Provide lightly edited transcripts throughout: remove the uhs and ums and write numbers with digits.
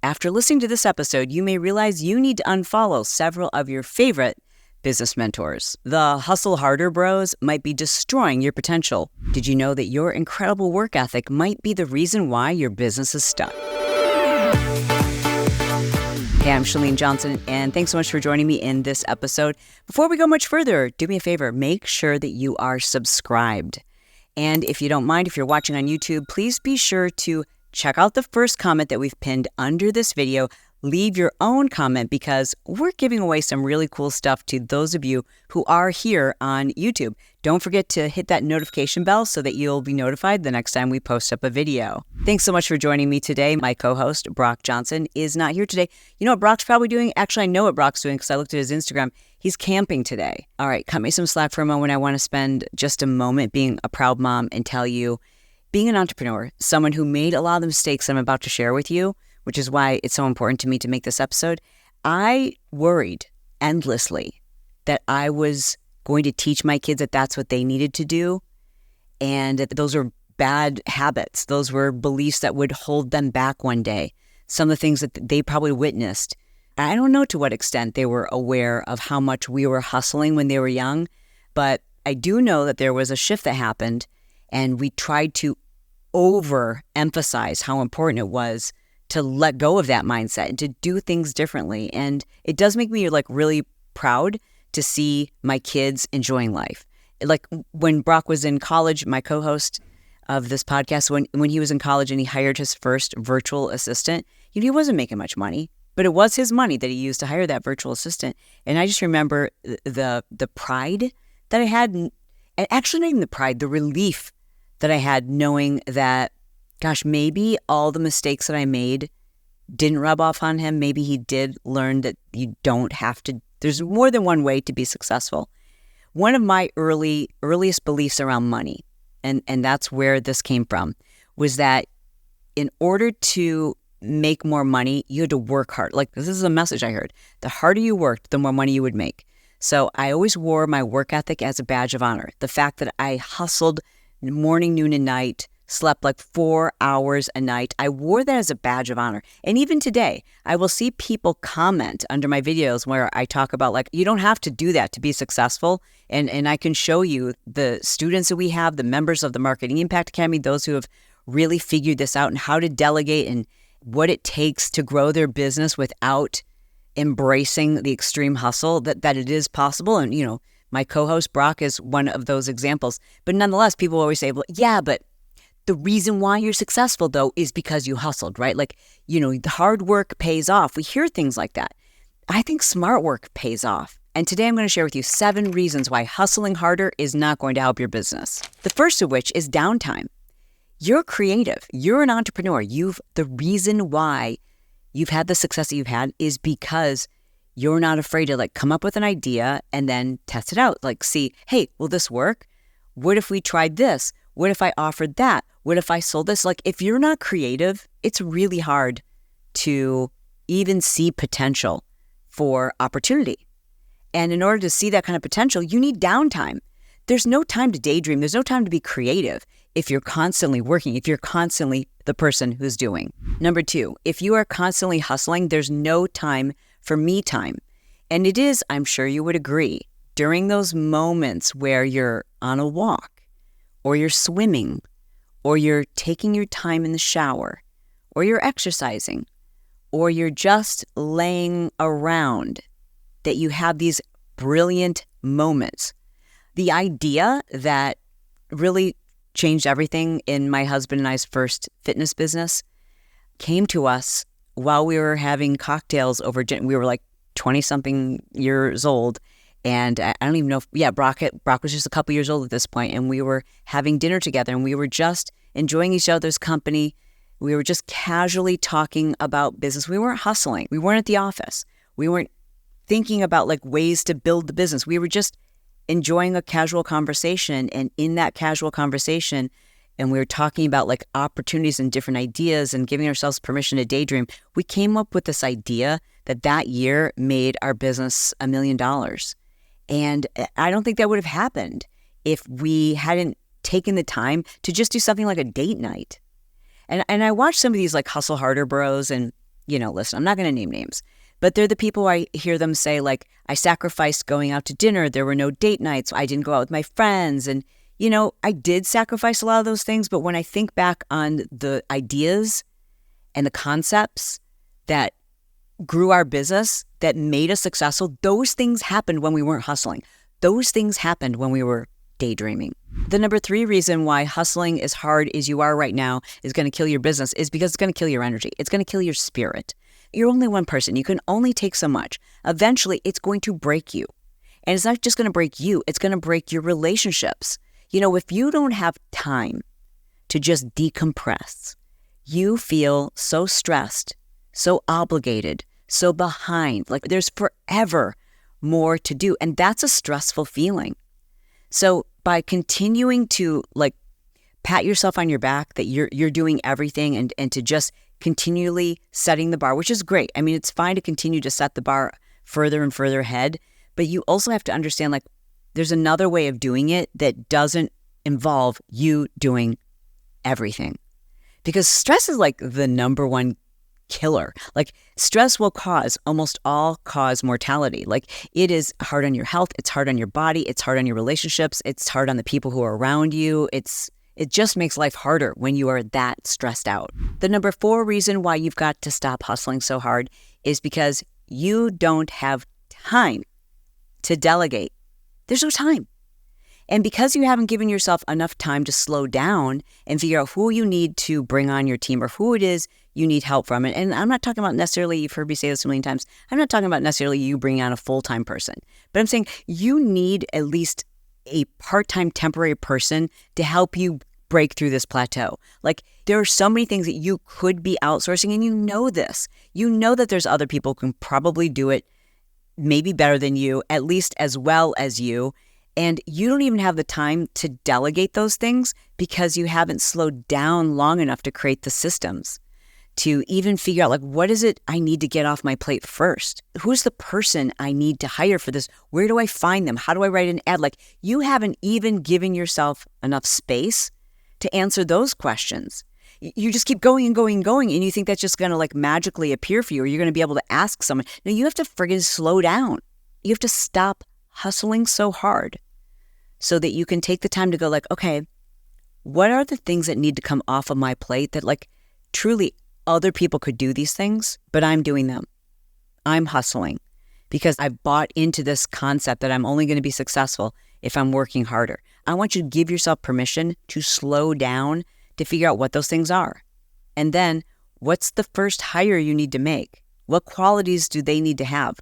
After listening to this episode, you may realize you need to unfollow several of your favorite business mentors. The hustle harder bros might be destroying your potential. Did you know that your incredible work ethic might be the reason why your business is stuck? Hey, I'm Chalene Johnson, and thanks so much for joining me in this episode. Before we go much further, do me a favor, make sure that you are subscribed. And if you don't mind, if you're watching on YouTube, please be sure to check out the first comment that we've pinned under this video. Leave your own comment because we're giving away some really cool stuff to those of you who are here on YouTube. Don't forget to hit that notification bell so that you'll be notified the next time we post up a video. Thanks so much for joining me today. My co-host, Brock Johnson, is not here today. You know what Brock's probably doing? Actually, I know what Brock's doing because I looked at his Instagram. He's camping today. All right, cut me some slack for a moment. I want to spend just a moment being a proud mom and tell you, being an entrepreneur, someone who made a lot of the mistakes I'm about to share with you, which is why it's so important to me to make this episode, I worried endlessly that I was going to teach my kids that that's what they needed to do, and that those were bad habits. Those were beliefs that would hold them back one day. Some of the things that they probably witnessed. I don't know to what extent they were aware of how much we were hustling when they were young, but I do know that there was a shift that happened, and we tried to overemphasize how important it was to let go of that mindset and to do things differently. And it does make me really proud to see my kids enjoying life. Like when Brock was in college, my co-host of this podcast, when he was in college and he hired his first virtual assistant, he wasn't making much money, but it was his money that he used to hire that virtual assistant. And I just remember the pride that I had, and actually not even the pride, the relief that I had knowing that, gosh, maybe all the mistakes that I made didn't rub off on him. Maybe he did learn that you don't have to, there's more than one way to be successful. One of my earliest beliefs around money, and that's where this came from, was that in order to make more money, you had to work hard. Like, this is a message I heard. The harder you worked, the more money you would make. So I always wore my work ethic as a badge of honor. The fact that I hustled morning, noon, and night, slept 4 hours a night. I wore that as a badge of honor. And even today, I will see people comment under my videos where I talk about you don't have to do that to be successful. And I can show you the students that we have, the members of the Marketing Impact Academy, those who have really figured this out and how to delegate and what it takes to grow their business without embracing the extreme hustle, that it is possible. And, my co-host Brock is one of those examples. But nonetheless, people always say, well, yeah, but the reason why you're successful, though, is because you hustled, right? The hard work pays off. We hear things like that. I think smart work pays off. And today I'm going to share with you 7 reasons why hustling harder is not going to help your business. The first of which is downtime. You're creative. You're an entrepreneur. The reason why you've had the success that you've had is because you're not afraid to come up with an idea and then test it out. See, hey, will this work? What if we tried this? What if I offered that? What if I sold this? If you're not creative, it's really hard to even see potential for opportunity. And in order to see that kind of potential, you need downtime. There's no time to daydream. There's no time to be creative if you're constantly working, if you're constantly the person who's doing. Number 2, if you are constantly hustling, there's no time for me time. And it is, I'm sure you would agree, during those moments where you're on a walk, or you're swimming, or you're taking your time in the shower, or you're exercising, or you're just laying around, that you have these brilliant moments. The idea that really changed everything in my husband and I's first fitness business came to us while we were having cocktails over dinner. We were 20-something years old. And I don't even know if, Brock was just a couple years old at this point, and we were having dinner together, and we were just enjoying each other's company. We were just casually talking about business. We weren't hustling. We weren't at the office. We weren't thinking about ways to build the business. We were just enjoying a casual conversation. And in that casual conversation, and we were talking about opportunities and different ideas and giving ourselves permission to daydream, we came up with this idea that year made our business $1 million. And I don't think that would have happened if we hadn't taken the time to just do something like a date night. And I watch some of these hustle harder bros, and listen, I'm not going to name names, but they're the people I hear them say, like, I sacrificed going out to dinner. There were no date nights. I didn't go out with my friends. And, I did sacrifice a lot of those things. But when I think back on the ideas and the concepts that grew our business, that made us successful, those things happened when we weren't hustling. Those things happened when we were daydreaming. The number 3 reason why hustling as hard as you are right now is going to kill your business is because it's going to kill your energy. It's going to kill your spirit. You're only one person. You can only take so much. Eventually, it's going to break you. And it's not just going to break you. It's going to break your relationships. If you don't have time to just decompress, you feel so stressed, so obligated, so behind. Like there's forever more to do. And that's a stressful feeling. So by continuing to pat yourself on your back that you're doing everything and to just continually setting the bar, which is great. I mean, it's fine to continue to set the bar further and further ahead, but you also have to understand there's another way of doing it that doesn't involve you doing everything. Because stress is the number one killer. Stress will almost all cause mortality. It is hard on your health. It's hard on your body. It's hard on your relationships. It's hard on the people who are around you. It just makes life harder when you are that stressed out. The number 4 reason why you've got to stop hustling so hard is because you don't have time to delegate. There's no time. And because you haven't given yourself enough time to slow down and figure out who you need to bring on your team or who it is you need help from. And I'm not talking about necessarily, you've heard me say this a million times, I'm not talking about necessarily you bringing on a full-time person. But I'm saying you need at least a part-time temporary person to help you break through this plateau. There are so many things that you could be outsourcing, and you know this. You know that there's other people who can probably do it maybe better than you, at least as well as you. And you don't even have the time to delegate those things because you haven't slowed down long enough to create the systems to even figure out what is it I need to get off my plate first? Who's the person I need to hire for this? Where do I find them? How do I write an ad? You haven't even given yourself enough space to answer those questions. You just keep going and going and going, and you think that's just going to okay appear for you, or you're going to be able to ask someone. No, you have to friggin' slow down. You have to stop hustling so hard so that you can take the time to go okay, what are the things that need to come off of my plate that truly other people could do these things, but I'm doing them. I'm hustling because I've bought into this concept that I'm only going to be successful if I'm working harder. I want you to give yourself permission to slow down to figure out what those things are. And then what's the first hire you need to make? What qualities do they need to have?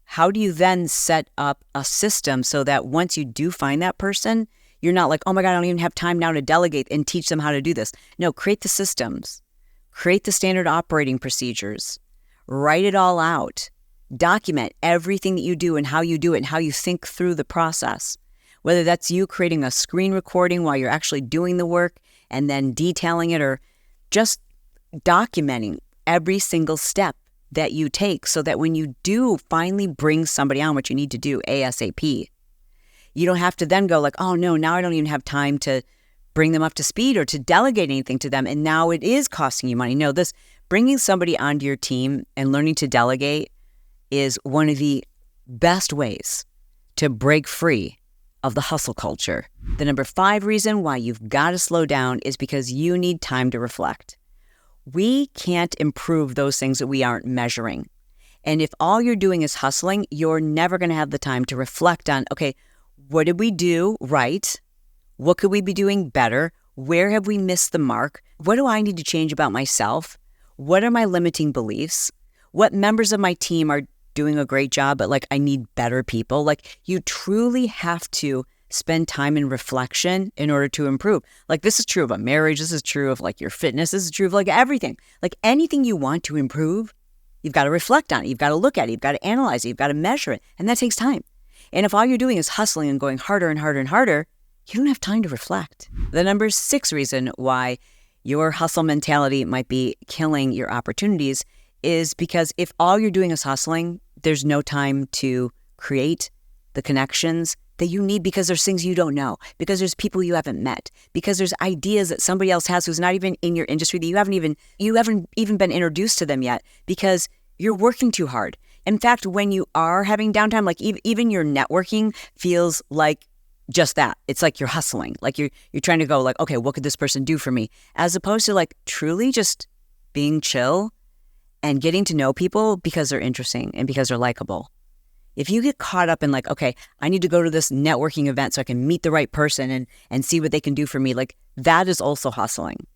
How do you then set up a system so that once you do find that person, you're not oh my God, I don't even have time now to delegate and teach them how to do this. No, create the systems, create the standard operating procedures, write it all out, document everything that you do and how you do it and how you think through the process. Whether that's you creating a screen recording while you're actually doing the work and then detailing it, or just documenting every single step that you take so that when you do finally bring somebody on, what you need to do ASAP, you don't have to then go oh no, now I don't even have time to bring them up to speed or to delegate anything to them. And now it is costing you money. No, this bringing somebody onto your team and learning to delegate is one of the best ways to break free of the hustle culture. The number 5 reason why you've got to slow down is because you need time to reflect. We can't improve those things that we aren't measuring. And if all you're doing is hustling, you're never going to have the time to reflect on, okay, what did we do right? What could we be doing better? Where have we missed the mark? What do I need to change about myself? What are my limiting beliefs? What members of my team are doing a great job, but I need better people? You truly have to spend time in reflection in order to improve. This is true of a marriage. This is true of your fitness. This is true of everything. Anything you want to improve, you've got to reflect on it. You've got to look at it. You've got to analyze it. You've got to measure it. And that takes time. And if all you're doing is hustling and going harder and harder and harder, you don't have time to reflect. The number 6 reason why your hustle mentality might be killing your opportunities is because if all you're doing is hustling, there's no time to create the connections, that you need because there's things you don't know, because there's people you haven't met, because there's ideas that somebody else has who's not even in your industry, that you haven't even been introduced to them yet, because you're working too hard. In fact, when you are having downtime, like even your networking feels like just that. It's like you're hustling, like you're trying to go like, okay, what could this person do for me? As opposed to like truly just being chill and getting to know people because they're interesting and because they're likable. If you get caught up in like, okay, I need to go to this networking event so I can meet the right person and see what they can do for me, like that is also hustling.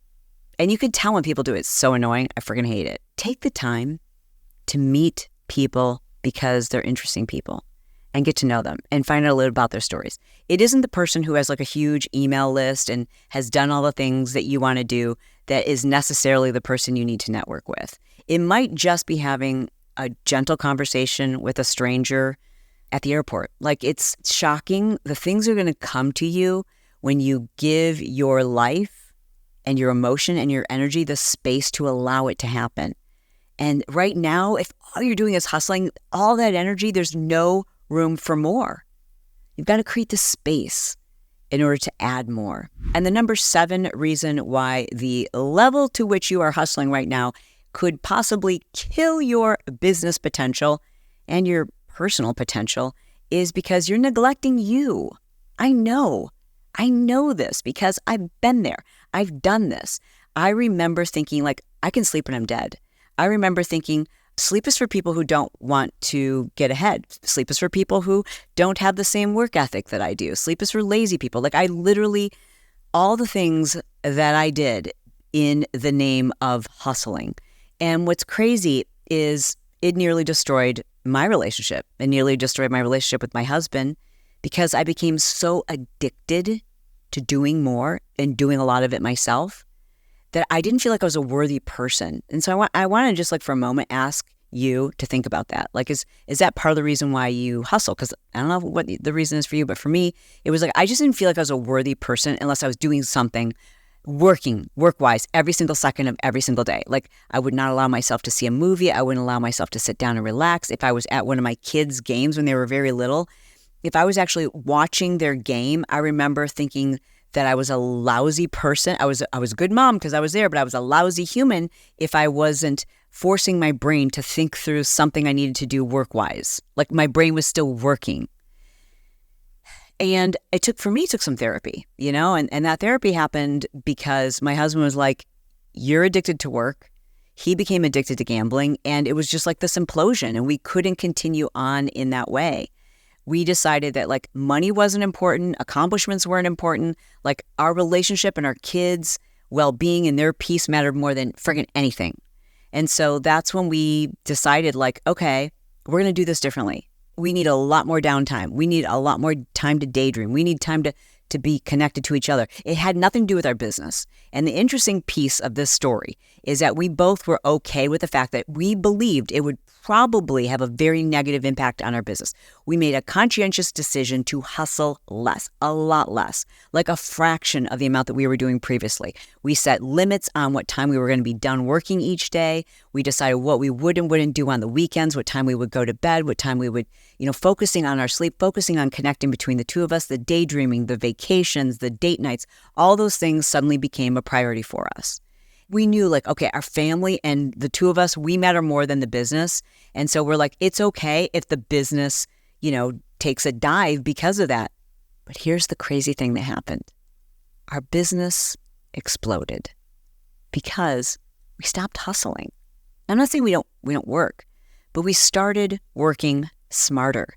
And you can tell when people do it. It's so annoying. I freaking hate it. Take the time to meet people because they're interesting people and get to know them and find out a little about their stories. It isn't the person who has like a huge email list and has done all the things that you want to do that is necessarily the person you need to network with. It might just be having a gentle conversation with a stranger at the airport. Like, it's shocking. The things are going to come to you when you give your life and your emotion and your energy the space to allow it to happen. And right now, if all you're doing is hustling, all that energy, there's no room for more. You've got to create the space in order to add more. And the number 7 reason why the level to which you are hustling right now could possibly kill your business potential and your personal potential is because you're neglecting you. I know this because I've been there. I've done this. I remember thinking like, I can sleep when I'm dead. I remember thinking, sleep is for people who don't want to get ahead. Sleep is for people who don't have the same work ethic that I do. Sleep is for lazy people. Like, I literally, all the things that I did in the name of hustling. And what's crazy is it nearly destroyed my relationship. It nearly destroyed my relationship with my husband because I became so addicted to doing more and doing a lot of it myself that I didn't feel like I was a worthy person. And so I want to just like for a moment ask you to think about that. Like, is that part of the reason why you hustle? Because I don't know what the reason is for you, but for me, it was like I just didn't feel like I was a worthy person unless I was doing something work-wise every single second of every single day. Like, I would not allow myself to see a movie. I wouldn't allow myself to sit down and relax. If I was at one of my kids' games when they were very little, if I was actually watching their game, I remember thinking that I was a lousy person. I was a good mom because I was there, but I was a lousy human if I wasn't forcing my brain to think through something I needed to do work-wise. Like, my brain was still working. And it took some therapy, and that therapy happened because my husband was like, you're addicted to work. He became addicted to gambling, and it was just like this implosion, and we couldn't continue on in that way. We decided that like money wasn't important, accomplishments weren't important, like our relationship and our kids' well-being and their peace mattered more than friggin' anything. And so that's when we decided like, okay, we're going to do this differently. We need a lot more downtime. We need a lot more time to daydream. We need time to be connected to each other. It had nothing to do with our business. And the interesting piece of this story is that we both were okay with the fact that we believed it would probably have a very negative impact on our business. We made a conscientious decision to hustle less, a lot less, like a fraction of the amount that we were doing previously. We set limits on what time we were going to be done working each day. We decided what we would and wouldn't do on the weekends, what time we would go to bed, what time we would, focusing on our sleep, focusing on connecting between the two of us, the daydreaming, the vacations, the date nights, all those things suddenly became a priority for us. We knew like, okay, our family and the two of us, we matter more than the business. And so we're like, it's okay if the business, takes a dive because of that. But here's the crazy thing that happened. Our business exploded because we stopped hustling. I'm not saying we don't work, but we started working smarter.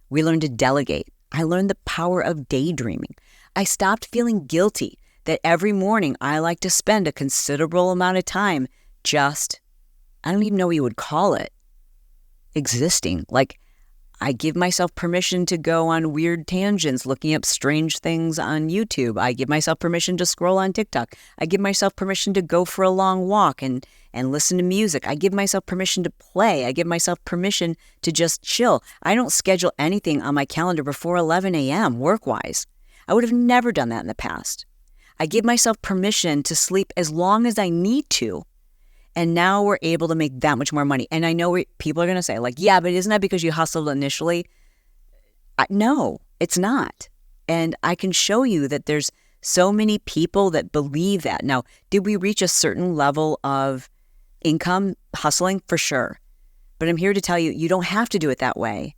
We learned to delegate. I learned the power of daydreaming. I stopped feeling guilty that every morning I like to spend a considerable amount of time just, I don't even know what you would call it, existing. Like, I give myself permission to go on weird tangents, looking up strange things on YouTube. I give myself permission to scroll on TikTok. I give myself permission to go for a long walk and listen to music. I give myself permission to play. I give myself permission to just chill. I don't schedule anything on my calendar before 11 a.m. work-wise. I would have never done that in the past. I give myself permission to sleep as long as I need to. And now we're able to make that much more money. And I know people are going to say like, yeah, but isn't that because you hustled initially? No, It's not. And I can show you that there's so many people that believe that. Now, did we reach a certain level of income hustling? For sure. But I'm here to tell you, you don't have to do it that way.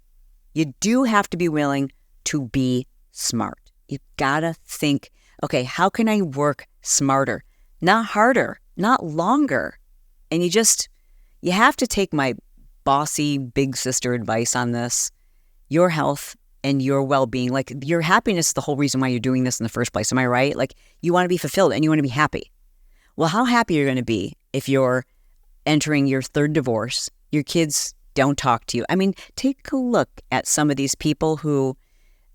You do have to be willing to be smart. You gotta think, okay, how can I work smarter? Not harder, not longer. And you have to take my bossy big sister advice on this. Your health and your well-being, like your happiness is the whole reason why you're doing this in the first place. Am I right? Like you want to be fulfilled and you want to be happy. Well, how happy are you going to be if you're entering your third divorce, your kids don't talk to you? I mean, take a look at some of these people who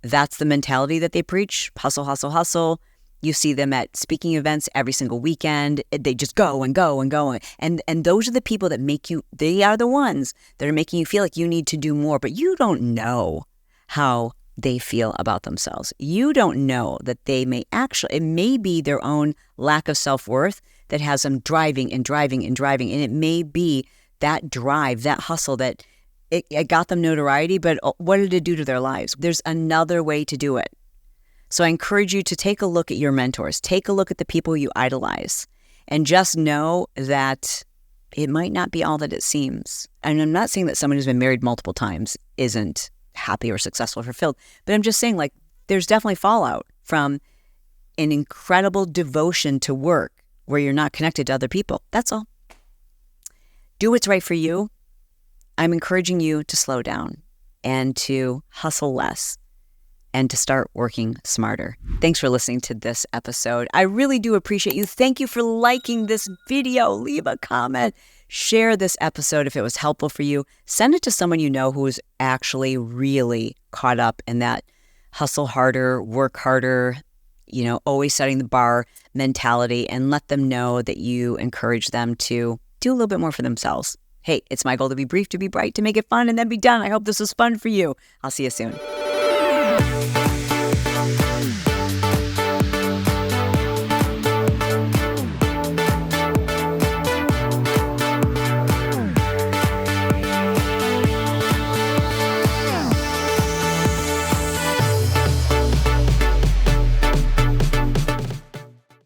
that's the mentality that they preach. Hustle, hustle, hustle. You see them at speaking events every single weekend. They just go and go and go. And those are the people that they are the ones that are making you feel like you need to do more, but you don't know how they feel about themselves. You don't know that it may be their own lack of self-worth that has them driving and driving and driving. And it may be that drive, that hustle, that it got them notoriety, but what did it do to their lives? There's another way to do it. So I encourage you to take a look at your mentors, take a look at the people you idolize, and just know that it might not be all that it seems. And I'm not saying that someone who's been married multiple times isn't happy or successful or fulfilled, but I'm just saying like there's definitely fallout from an incredible devotion to work where you're not connected to other people. That's all. Do what's right for you. I'm encouraging you to slow down and to hustle less and to start working smarter. Thanks for listening to this episode. I really do appreciate you. Thank you for liking this video. Leave a comment. Share this episode if it was helpful for you. Send it to someone you know who is actually really caught up in that hustle harder, work harder, always setting the bar mentality, and let them know that you encourage them to do a little bit more for themselves. Hey, it's my goal to be brief, to be bright, to make it fun, and then be done. I hope this was fun for you. I'll see you soon.